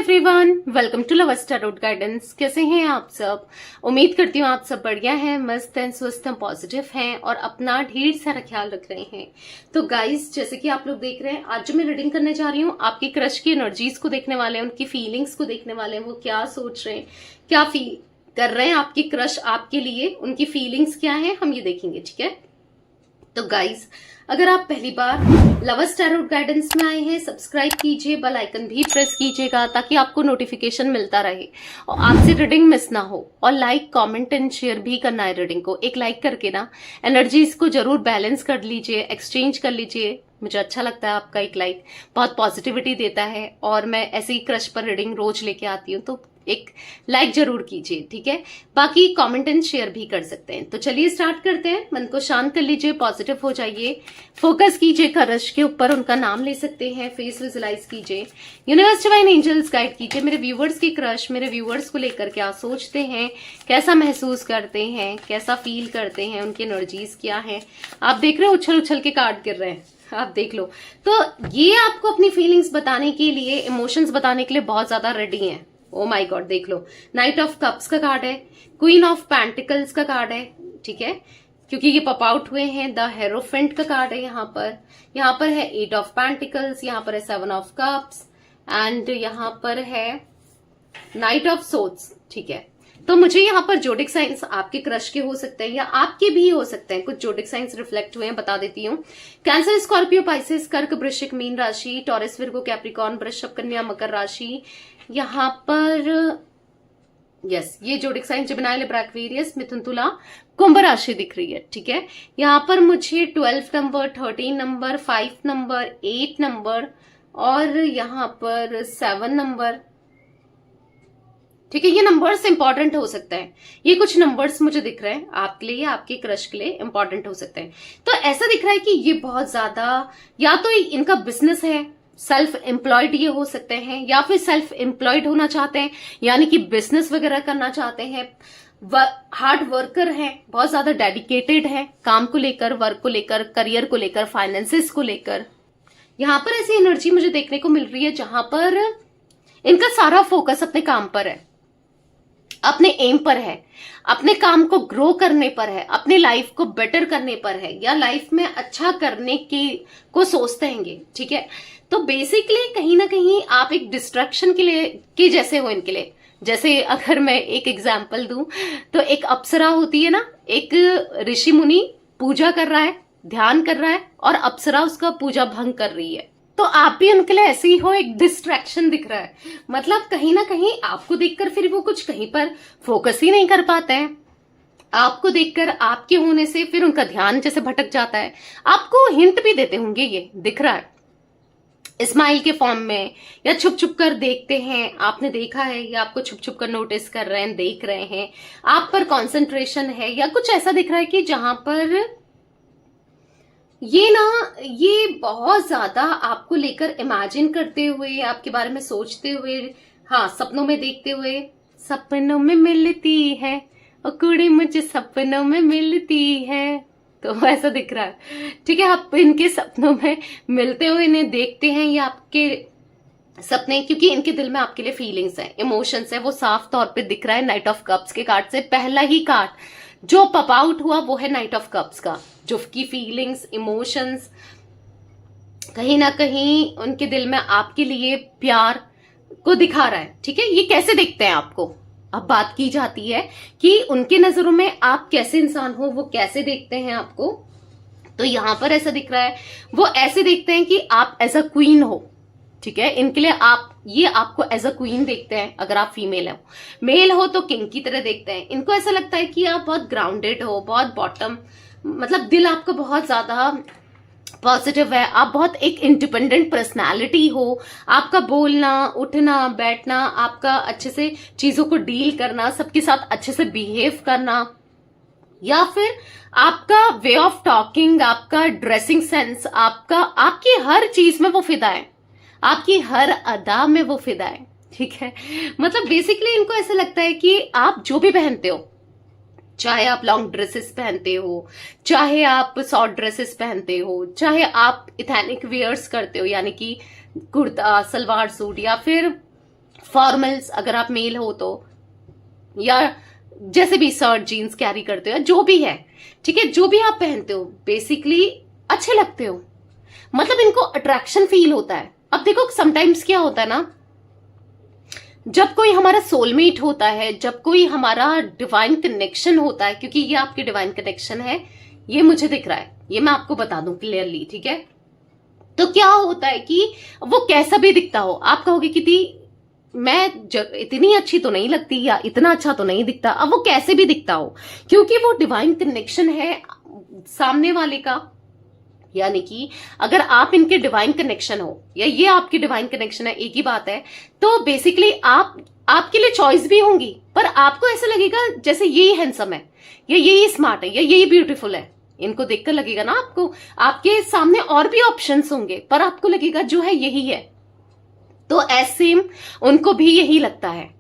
Everyone, welcome to love tarot guidance. कैसे हैं आप सब? उम्मीद करती हूँ आप सब बढ़िया हैं, मस्त हैं, स्वस्थ हैं, पॉजिटिव हैं और अपना ढेर सारा ख्याल रख रहे हैं। तो गाइस, जैसे कि आप लोग देख रहे हैं, आज जो मैं रीडिंग करने जा रही हूँ, आपकी क्रश की एनर्जीज को देखने वाले हैं, उनकी फीलिंग्स को देखने वाले हैं, वो क्या सोच रहे हैं, क्या फील कर रहे हैं आपकी क्रश आपके लिए, उनकी फीलिंग्स क्या है, हम ये देखेंगे। ठीक है, तो गाइस, अगर आप पहली बार लवर्स टैरोट गाइडेंस में आए हैं, सब्सक्राइब कीजिए, बेल आइकन भी प्रेस कीजिएगा ताकि आपको नोटिफिकेशन मिलता रहे और आपसे रीडिंग मिस ना हो। और लाइक, कमेंट एंड शेयर भी करना है रीडिंग को। एक लाइक करके ना एनर्जीज को जरूर बैलेंस कर लीजिए, एक्सचेंज कर लीजिए। मुझे अच्छा लगता है, आपका एक लाइक बहुत पॉजिटिविटी देता है और मैं ऐसे ही क्रश पर रीडिंग रोज लेके आती हूँ, तो एक लाइक जरूर कीजिए। ठीक है, बाकी कमेंट एंड शेयर भी कर सकते हैं। तो चलिए स्टार्ट करते हैं। मन को शांत कर लीजिए, पॉजिटिव हो जाइए, फोकस कीजिए क्रश के ऊपर, उनका नाम ले सकते हैं, फेस विजुलाइज कीजिए, यूनिवर्स डिवाइन एंजल्स गाइड कीजिए। मेरे व्यूवर्स की क्रश मेरे व्यूवर्स को लेकर क्या सोचते हैं, कैसा महसूस करते हैं, कैसा फील करते हैं, उनकी एनर्जीज क्या है। आप देख रहे हो उछल उछल के कार्ड गिर रहे हैं, आप देख लो। तो ये आपको अपनी फीलिंग्स बताने के लिए, इमोशंस बताने के लिए बहुत ज्यादा रेडी हैं। ओ माय गॉड, देख लो, नाइट ऑफ कप्स का कार्ड है, क्वीन ऑफ पेंटिकल्स का कार्ड है। ठीक है, क्योंकि ये पॉप आउट हुए हैं। द हेरोफेंट का कार्ड है यहाँ पर है एट ऑफ पेंटिकल्स, यहाँ पर है सेवन ऑफ कप्स एंड यहाँ पर है नाइट ऑफ सोर्ड्स। ठीक है, तो मुझे यहाँ पर जोडिक साइंस आपके क्रश के हो सकते हैं या आपके भी हो सकते हैं। कुछ जोडिक साइंस रिफ्लेक्ट हुए हैं, बता देती हूँ। कैंसर, स्कॉर्पियो, पाइसेस, कर्क, वृश्चिक, मीन राशि, टॉरस, विर्गो, कैप्रिकॉर्न, वृषभ, कन्या, मकर राशि। यहाँ पर यस, ये zodiac signs Gemini, Libra, Aquarius, मिथुन, तुला, कुंभ राशि दिख रही है। ठीक है, यहाँ पर मुझे 12 नंबर, 13 नंबर, 5 नंबर, 8 नंबर और यहाँ पर 7 नंबर। ठीक है, ये नंबर्स इंपॉर्टेंट हो सकते हैं। ये कुछ नंबर्स मुझे दिख रहे हैं आपके लिए, आपके क्रश के लिए इंपॉर्टेंट हो सकते हैं। तो ऐसा दिख रहा है कि ये बहुत ज्यादा, या तो इनका बिजनेस है, सेल्फ एम्प्लॉयड ये हो सकते हैं, या फिर सेल्फ एम्प्लॉयड होना चाहते हैं, यानी कि बिजनेस वगैरह करना चाहते हैं। हार्ड वर्कर हैं, बहुत ज्यादा डेडिकेटेड हैं काम को लेकर, वर्क को लेकर, करियर को लेकर, फाइनेंसेस को लेकर। यहाँ पर ऐसी एनर्जी मुझे देखने को मिल रही है जहां पर इनका सारा फोकस अपने काम पर है, अपने एम पर है, अपने काम को ग्रो करने पर है, अपने लाइफ को बेटर करने पर है, या लाइफ में अच्छा करने की को सोचते हैं। ठीक है, तो बेसिकली कहीं ना कहीं आप एक डिस्ट्रैक्शन के जैसे हो इनके लिए। जैसे अगर मैं एक एग्जांपल दूं तो एक अप्सरा होती है ना, एक ऋषि मुनि पूजा कर रहा है, ध्यान कर रहा है और अप्सरा उसका पूजा भंग कर रही है, तो आप भी उनके लिए ऐसे ही हो, एक डिस्ट्रैक्शन दिख रहा है। मतलब कहीं ना कहीं आपको देखकर फिर वो कुछ कहीं पर फोकस ही नहीं कर पाते हैं। आपको देखकर, आपके होने से फिर उनका ध्यान जैसे भटक जाता है। आपको हिंट भी देते होंगे, ये दिख रहा है स्माइल के फॉर्म में, या छुप छुप कर देखते हैं, आपने देखा है, या आपको छुप छुप कर नोटिस कर रहे हैं, देख रहे हैं, आप पर कंसंट्रेशन है, या कुछ ऐसा दिख रहा है कि जहां पर ये बहुत ज्यादा आपको लेकर इमेजिन करते हुए, आपके बारे में सोचते हुए, हाँ, सपनों में देखते हुए, सपनों में मिलती है और कुड़ी मुझे सपनों में मिलती है, तो ऐसा दिख रहा है। ठीक है, आप इनके सपनों में मिलते हुए इन्हें देखते हैं, या आपके सपने, क्योंकि इनके दिल में आपके लिए फीलिंग्स है, इमोशंस है, वो साफ तौर पे दिख रहा है। नाइट ऑफ कप्स के कार्ड से पहला ही कार्ड जो पॉप आउट हुआ वो है नाइट ऑफ कप्स का, जो की फीलिंग्स, इमोशंस, कहीं ना कहीं उनके दिल में आपके लिए प्यार को दिखा रहा है। ठीक है, ये कैसे देखते हैं आपको, अब बात की जाती है कि उनके नजरों में आप कैसे इंसान हो, वो कैसे देखते हैं आपको। तो यहां पर ऐसा दिख रहा है, वो ऐसे देखते हैं कि आप एज अ क्वीन हो। ठीक है, इनके लिए ये आपको एज अ क्वीन देखते हैं। अगर आप फीमेल हो, मेल हो तो किंग की तरह देखते हैं। इनको ऐसा लगता है कि आप बहुत ग्राउंडेड हो, बहुत बॉटम, मतलब दिल आपका बहुत ज्यादा पॉजिटिव है, आप बहुत एक इंडिपेंडेंट पर्सनालिटी हो, आपका बोलना, उठना, बैठना, आपका अच्छे से चीजों को डील करना, सबके साथ अच्छे से बिहेव करना, या फिर आपका वे ऑफ टॉकिंग, आपका ड्रेसिंग सेंस, आपकी हर चीज में वो फिदा है, आपकी हर अदा में वो फिदा है। ठीक है, मतलब बेसिकली इनको ऐसा लगता है कि आप जो भी पहनते हो, चाहे आप लॉन्ग ड्रेसेस पहनते हो, चाहे आप शॉर्ट ड्रेसेस पहनते हो, चाहे आप इथेनिक वेयर्स करते हो, यानी कि कुर्ता, सलवार सूट, या फिर फॉर्मल्स अगर आप मेल हो तो, या जैसे भी शर्ट जीन्स कैरी करते हो, जो भी है, ठीक है, जो भी आप पहनते हो बेसिकली अच्छे लगते हो, मतलब इनको अट्रैक्शन फील होता है। अब देखो समटाइम्स क्या होता है ना, जब कोई हमारा सोलमेट होता है, जब कोई हमारा डिवाइन कनेक्शन होता है, क्योंकि ये आपकी डिवाइन कनेक्शन है, ये मुझे दिख रहा है, ये मैं आपको बता दूं क्लियरली, ठीक है। तो क्या होता है कि वो कैसा भी दिखता हो, आप कहोगे कि मैं इतनी अच्छी तो नहीं लगती या इतना अच्छा तो नहीं दिखता, अब वो कैसे भी दिखता हो, क्योंकि वो डिवाइन कनेक्शन है सामने वाले का। यानी कि अगर आप इनके डिवाइन कनेक्शन हो या ये आपकी डिवाइन कनेक्शन है, एक ही बात है, तो बेसिकली आपके लिए चॉइस भी होंगी, पर आपको ऐसा लगेगा जैसे यही हैंडसम है, या यही स्मार्ट है, या यही ब्यूटीफुल है। इनको देखकर लगेगा ना आपको, आपके सामने और भी ऑप्शंस होंगे, पर आपको लगेगा जो है यही है। तो ऐसे उनको भी यही लगता है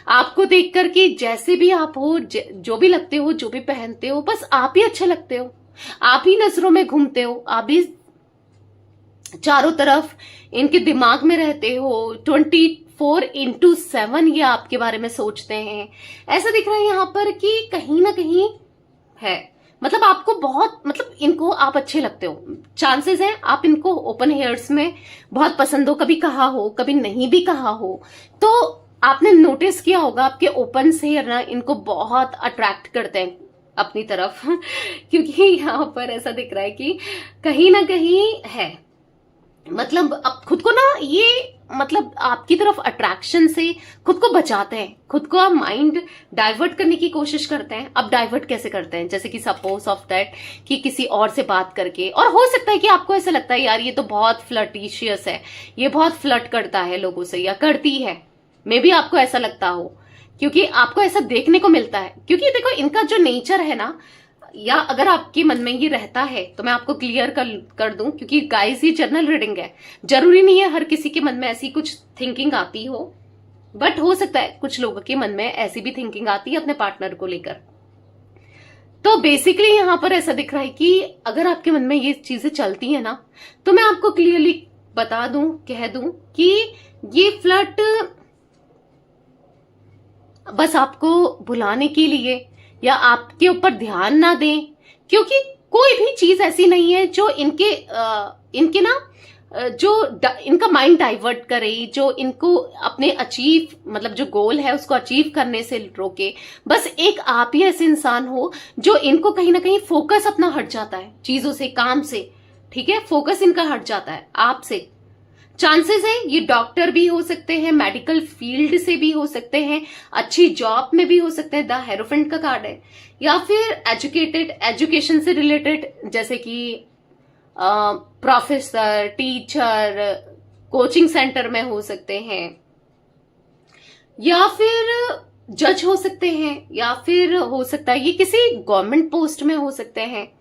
आपको देखकर कि जैसे भी आप हो, जो भी लगते हो, जो भी पहनते हो, बस आप ही अच्छे लगते हो, आप ही नजरों में घूमते हो, आप भी चारों तरफ इनके दिमाग में रहते हो, 24/7 ये आपके बारे में सोचते हैं। ऐसा दिख रहा है यहाँ पर कि कहीं ना कहीं है, मतलब आपको बहुत, मतलब इनको आप अच्छे लगते हो, चांसेस हैं आप इनको ओपन हेयर्स में बहुत पसंद हो, कभी कहा हो, कभी नहीं भी कहा हो, तो आपने नोटिस किया होगा आपके ओपन हेयर ना इनको बहुत अट्रैक्ट करते हैं अपनी तरफ क्योंकि यहाँ पर ऐसा दिख रहा है कि कहीं ना कहीं है, मतलब अब खुद को ना ये, मतलब आपकी तरफ अट्रैक्शन से खुद को बचाते हैं, खुद को आप माइंड डाइवर्ट करने की कोशिश करते हैं। अब डाइवर्ट कैसे करते हैं, जैसे कि सपोज ऑफ दैट कि किसी और से बात करके, और हो सकता है कि आपको ऐसा लगता है यार ये तो बहुत फ्लर्टिशियस है, ये बहुत फ्लर्ट करता है लोगों से या करती है, मे बी आपको ऐसा लगता हो, क्योंकि आपको ऐसा देखने को मिलता है। क्योंकि देखो इनका जो नेचर है ना, या अगर आपके मन में ये रहता है तो मैं आपको क्लियर कर दूं, क्योंकि गाइस ये जनरल रीडिंग है, जरूरी नहीं है हर किसी के मन में ऐसी कुछ थिंकिंग आती हो, बट हो सकता है कुछ लोगों के मन में ऐसी भी थिंकिंग आती है अपने पार्टनर को लेकर। तो बेसिकली यहां पर ऐसा दिख रहा है कि अगर आपके मन में ये चीजें चलती है ना, तो मैं आपको क्लियरली बता दूं, कह दूं कि ये फ्लर्ट बस आपको भुलाने के लिए या आपके ऊपर ध्यान ना दें, क्योंकि कोई भी चीज ऐसी नहीं है जो इनके ना जो इनका माइंड डाइवर्ट करे, जो इनको अपने अचीव, मतलब जो गोल है उसको अचीव करने से रोके। बस एक आप ही ऐसे इंसान हो जो इनको कहीं ना कहीं फोकस अपना हट जाता है चीजों से, काम से, ठीक है, फोकस इनका हट जाता है आपसे। चांसेस है ये डॉक्टर भी हो सकते हैं, मेडिकल फील्ड से भी हो सकते हैं, अच्छी जॉब में भी हो सकते हैं, द हेरोफेंट का कार्ड है, या फिर एजुकेटेड, एजुकेशन से रिलेटेड, जैसे कि प्रोफेसर, टीचर, कोचिंग सेंटर में हो सकते हैं, या फिर जज हो सकते हैं, या फिर हो सकता है ये किसी गवर्नमेंट पोस्ट में हो सकते हैं,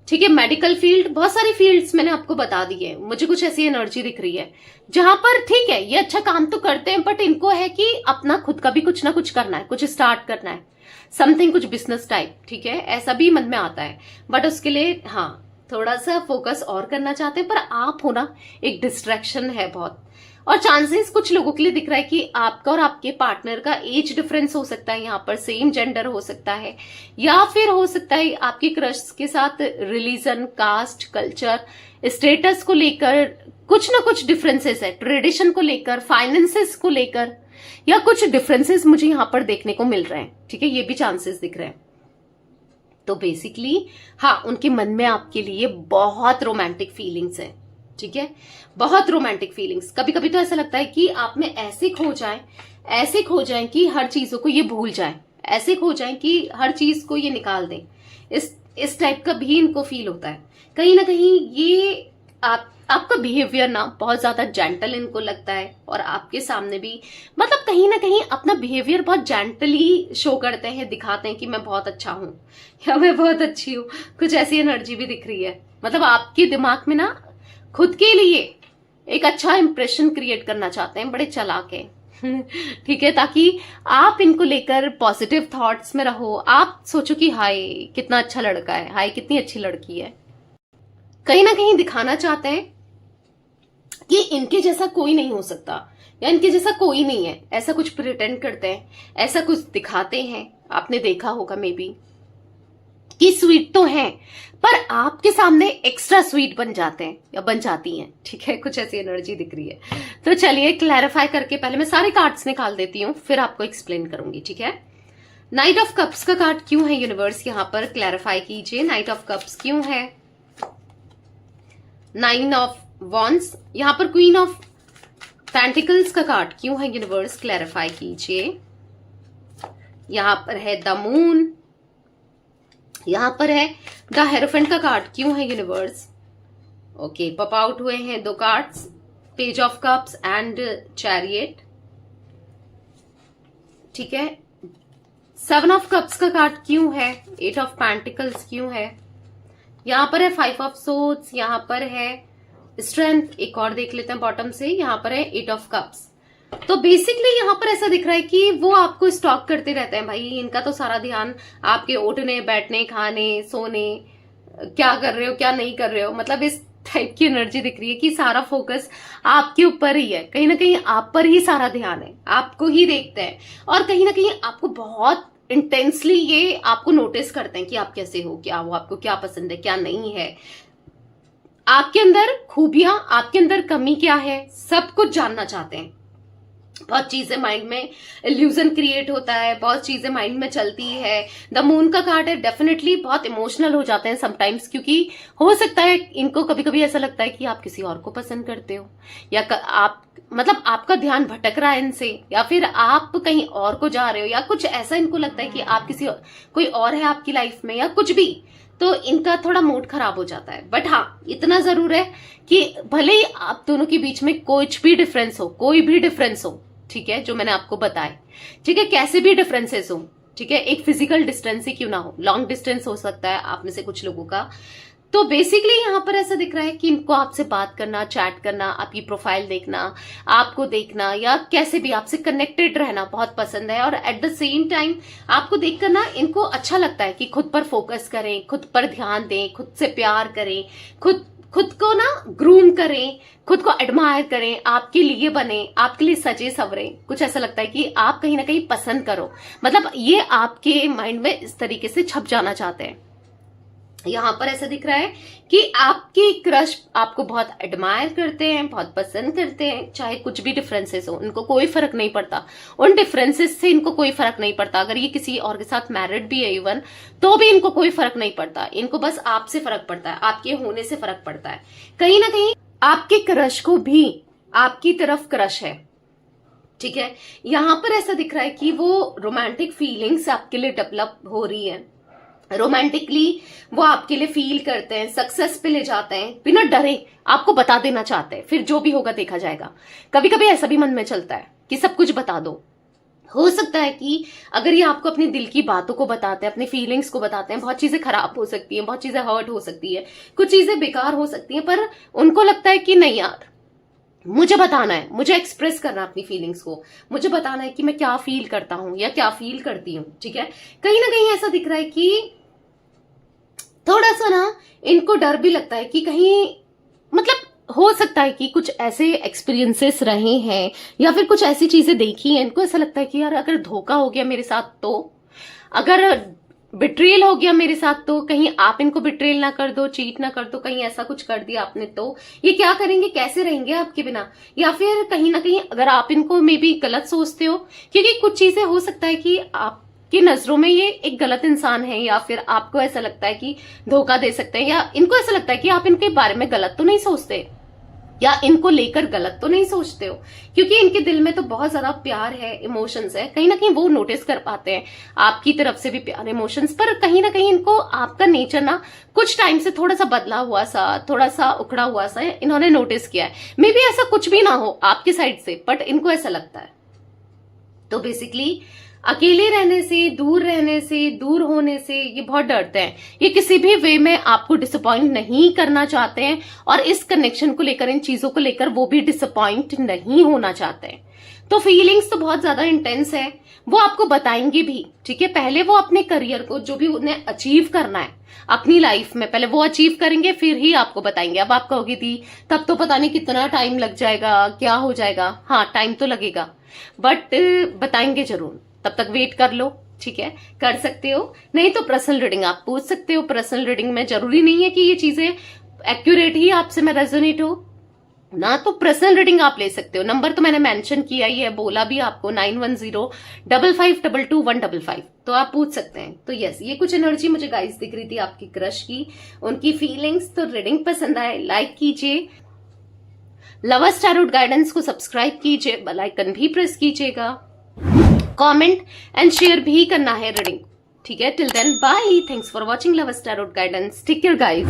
ठीक है, मेडिकल फील्ड, बहुत सारी फील्ड्स मैंने आपको बता दी है। मुझे कुछ ऐसी एनर्जी दिख रही है जहां पर ठीक है ये अच्छा काम तो करते हैं, बट इनको है कि अपना खुद का भी कुछ ना कुछ करना है, कुछ स्टार्ट करना है, समथिंग, कुछ बिजनेस टाइप, ठीक है, ऐसा भी मन में आता है, बट उसके लिए हाँ थोड़ा सा फोकस और करना चाहते हैं, पर आप हो ना एक डिस्ट्रैक्शन है बहुत। और चांसेस कुछ लोगों के लिए दिख रहा है कि आपका और आपके पार्टनर का एज डिफरेंस हो सकता है, यहाँ पर सेम जेंडर हो सकता है, या फिर हो सकता है आपके क्रश के साथ रिलीजन, कास्ट, कल्चर, स्टेटस को लेकर कुछ ना कुछ डिफरेंसेस है, ट्रेडिशन को लेकर, फाइनेंसेस को लेकर, या कुछ डिफरेंसेस मुझे यहाँ पर देखने को मिल रहे हैं, ठीक है, ये भी चांसेस दिख रहे हैं। तो बेसिकली हाँ, उनके मन में आपके लिए बहुत रोमांटिक फीलिंग्स है, ठीक है, बहुत रोमांटिक फीलिंग्स। कभी कभी तो ऐसा लगता है कि आप में ऐसे खो जाएं कि हर चीजों को ये भूल जाएं, ऐसे खो जाएं कि हर चीज को ये निकाल दें, इस टाइप का भी इनको फील होता है। कहीं ना कहीं ये आपका बिहेवियर ना बहुत ज्यादा जेंटल इनको लगता है, और आपके सामने भी मतलब कहीं ना कहीं अपना बिहेवियर बहुत जेंटली शो करते हैं, दिखाते हैं कि मैं बहुत अच्छा हूं या मैं बहुत अच्छी हूं, कुछ ऐसी एनर्जी भी दिख रही है। मतलब आपके दिमाग में ना खुद के लिए एक अच्छा इंप्रेशन क्रिएट करना चाहते हैं, बड़े चालाक हैं ठीक है, ताकि आप इनको लेकर पॉजिटिव थॉट्स में रहो, आप सोचो कि हाय कितना अच्छा लड़का है, हाय कितनी अच्छी लड़की है। कहीं ना कहीं दिखाना चाहते हैं कि इनके जैसा कोई नहीं हो सकता या इनके जैसा कोई नहीं है, ऐसा कुछ प्रिटेंड करते हैं, ऐसा कुछ दिखाते हैं। आपने देखा होगा मे बी कि स्वीट तो हैं पर आपके सामने एक्स्ट्रा स्वीट बन जाते हैं या बन जाती हैं, ठीक है। कुछ ऐसी एनर्जी दिख रही है। तो चलिए क्लैरिफाई करके पहले मैं सारे कार्ड्स निकाल देती हूँ, फिर आपको एक्सप्लेन करूंगी, ठीक है। नाइट ऑफ कप्स का कार्ड क्यों है यूनिवर्स, यहां पर क्लैरिफाई कीजिए। नाइट ऑफ कप्स क्यों है। नाइन ऑफ वॉन्ड्स, यहां पर क्वीन ऑफ पेंटिकल्स का कार्ड क्यों है यूनिवर्स, क्लैरिफाई कीजिए। यहां पर है द मून, यहां पर है द हेरोफेंट का कार्ड क्यों है यूनिवर्स। ओके, पॉप आउट हुए हैं दो cards, page of cups and chariot, ठीक है। सेवन ऑफ कप्स का कार्ड क्यों है, एट ऑफ पेंटिकल्स क्यों है। यहां पर है फाइव ऑफ सोर्ड्स, यहां पर है स्ट्रेंथ, एक और देख लेते हैं बॉटम से, यहां पर है एट ऑफ कप्स। तो बेसिकली यहां पर ऐसा दिख रहा है कि वो आपको स्टॉक करते रहते हैं भाई, इनका तो सारा ध्यान आपके उठने बैठने खाने सोने, क्या कर रहे हो क्या नहीं कर रहे हो, मतलब इस टाइप की एनर्जी दिख रही है कि सारा फोकस आपके ऊपर ही है, कहीं ना कहीं आप पर ही सारा ध्यान है, आपको ही देखते हैं और कहीं ना कहीं आपको बहुत इंटेंसली ये आपको नोटिस करते हैं कि आप कैसे हो, क्या हो, आपको क्या पसंद है क्या नहीं है, आपके अंदर खूबियां, आपके अंदर कमी क्या है, सब कुछ जानना चाहते हैं। बहुत चीजें माइंड में इल्यूजन क्रिएट होता है, बहुत चीजें माइंड में चलती है। द मून का कार्ड है, डेफिनेटली बहुत इमोशनल हो जाते हैं समटाइम्स, क्योंकि हो सकता है इनको कभी कभी ऐसा लगता है कि आप किसी और को पसंद करते हो या आप मतलब आपका ध्यान भटक रहा है इनसे, या फिर आप कहीं और को जा रहे हो, या कुछ ऐसा इनको लगता है कि आप कोई और है आपकी लाइफ में या कुछ भी, तो इनका थोड़ा मूड खराब हो जाता है। बट हाँ, इतना जरूर है कि भले ही आप दोनों के बीच में कुछ भी डिफरेंस हो, कोई भी डिफरेंस हो, ठीक है, जो मैंने आपको बताया, ठीक है, कैसे भी डिफरेंसेस हो, ठीक है, एक फिजिकल डिस्टेंस ही क्यों ना हो, लॉन्ग डिस्टेंस हो सकता है आप में से कुछ लोगों का। तो बेसिकली यहां पर ऐसा दिख रहा है कि इनको आपसे बात करना, चैट करना, आपकी प्रोफाइल देखना, आपको देखना या कैसे भी आपसे कनेक्टेड रहना बहुत पसंद है। और एट द सेम टाइम आपको देखकर ना इनको अच्छा लगता है कि खुद पर फोकस करें, खुद पर ध्यान दें, खुद से प्यार करें, खुद को ना ग्रूम करें, खुद को एडमायर करें, आपके लिए बने, आपके लिए सजे सवरे। कुछ ऐसा लगता है कि आप कहीं ना कहीं पसंद करो, मतलब ये आपके माइंड में इस तरीके से छप जाना चाहते हैं। यहां पर ऐसा दिख रहा है कि आपके क्रश आपको बहुत एडमायर करते हैं, बहुत पसंद करते हैं, चाहे कुछ भी डिफरेंसेस हो, इनको कोई फर्क नहीं पड़ता, उन डिफरेंसेस से इनको कोई फर्क नहीं पड़ता। अगर ये किसी और के साथ मैरिड भी है इवन, तो भी इनको कोई फर्क नहीं पड़ता, इनको बस आपसे फर्क पड़ता है, आपके होने से फर्क पड़ता है। कहीं ना कहीं आपके क्रश को भी आपकी तरफ क्रश है, ठीक है। यहां पर ऐसा दिख रहा है कि वो रोमांटिक फीलिंग्स आपके लिए डेवलप हो रही है, रोमांटिकली वो आपके लिए फील करते हैं, सक्सेस पे ले जाते हैं, बिना डरे आपको बता देना चाहते हैं, फिर जो भी होगा देखा जाएगा। कभी कभी ऐसा भी मन में चलता है कि सब कुछ बता दो। हो सकता है कि अगर ये आपको अपने दिल की बातों को बताते हैं, अपनी फीलिंग्स को बताते हैं, बहुत चीजें खराब हो सकती हैं, बहुत चीजें हर्ट हो सकती है, कुछ चीजें बेकार हो सकती हैं, पर उनको लगता है कि नहीं यार, मुझे बताना है, मुझे एक्सप्रेस करना अपनी फीलिंग्स को, मुझे बताना है कि मैं क्या फील करता हूं या क्या फील करती हूं, ठीक है। कहीं ना कहीं ऐसा दिख रहा है कि थोड़ा सा ना इनको डर भी लगता है कि कहीं, मतलब हो सकता है कि कुछ ऐसे एक्सपीरियंसेस रहे हैं या फिर कुछ ऐसी चीजें देखी हैं, इनको ऐसा लगता है कि यार अगर धोखा हो गया मेरे साथ, तो अगर बिट्रेल हो गया मेरे साथ, तो कहीं आप इनको बिट्रेल ना कर दो, चीट ना कर दो, कहीं ऐसा कुछ कर दिया आपने तो ये क्या करेंगे, कैसे रहेंगे आपके बिना। या फिर कहीं ना कहीं अगर आप इनको मे बी गलत सोचते हो, क्योंकि कुछ चीजें हो सकता है कि आपकी नजरों में ये एक गलत इंसान है, या फिर आपको ऐसा लगता है कि धोखा दे सकते हैं, या इनको ऐसा लगता है कि आप इनके बारे में गलत तो नहीं सोचते या इनको लेकर गलत तो नहीं सोचते हो, क्योंकि इनके दिल में तो बहुत ज्यादा प्यार है, इमोशंस है। कहीं ना कहीं वो नोटिस कर पाते हैं आपकी तरफ से भी प्यार, इमोशंस, पर कहीं ना कहीं इनको आपका नेचर ना कुछ टाइम से थोड़ा सा बदला हुआ सा, थोड़ा सा उखड़ा हुआ सा इन्होंने नोटिस किया है। मे बी ऐसा कुछ भी ना हो आपकी साइड से, बट इनको ऐसा लगता है। तो बेसिकली अकेले रहने से, दूर होने से ये बहुत डरते हैं। ये किसी भी वे में आपको डिसअपॉइंट नहीं करना चाहते हैं और इस कनेक्शन को लेकर, इन चीजों को लेकर वो भी डिसअपॉइंट नहीं होना चाहते हैं। तो फीलिंग्स तो बहुत ज्यादा इंटेंस है, वो आपको बताएंगे भी, ठीक है। पहले वो अपने करियर को, जो भी उन्हें अचीव करना है अपनी लाइफ में, पहले वो अचीव करेंगे, फिर ही आपको बताएंगे। अब आप कहोगे दी तब तो पता नहीं कितना टाइम लग जाएगा, क्या हो जाएगा। हाँ, टाइम तो लगेगा, बट बताएंगे जरूर। तब तक वेट कर लो, ठीक है, कर सकते हो। नहीं तो पर्सनल रीडिंग आप पूछ सकते हो। पर्सनल रीडिंग में जरूरी नहीं है कि ये चीजें एक्यूरेट ही आपसे में रेजोनेट हो ना, तो पर्सनल रीडिंग आप ले सकते हो। नंबर तो मैंने मेंशन किया ही है, बोला भी आपको, 9105522155, तो आप पूछ सकते हैं। तो यस, ये कुछ एनर्जी मुझे गाइस दिख रही थी आपकी क्रश की, उनकी फीलिंग्स। तो रीडिंग पसंद आए लाइक कीजिए, लवर्स टैरोट गाइडेंस को सब्सक्राइब कीजिए, बेल आइकन भी प्रेस कीजिएगा, कमेंट एंड शेयर भी करना है रीडिंग, ठीक है। Till then bye, thanks for watching lovers tarot guidance, take care guys.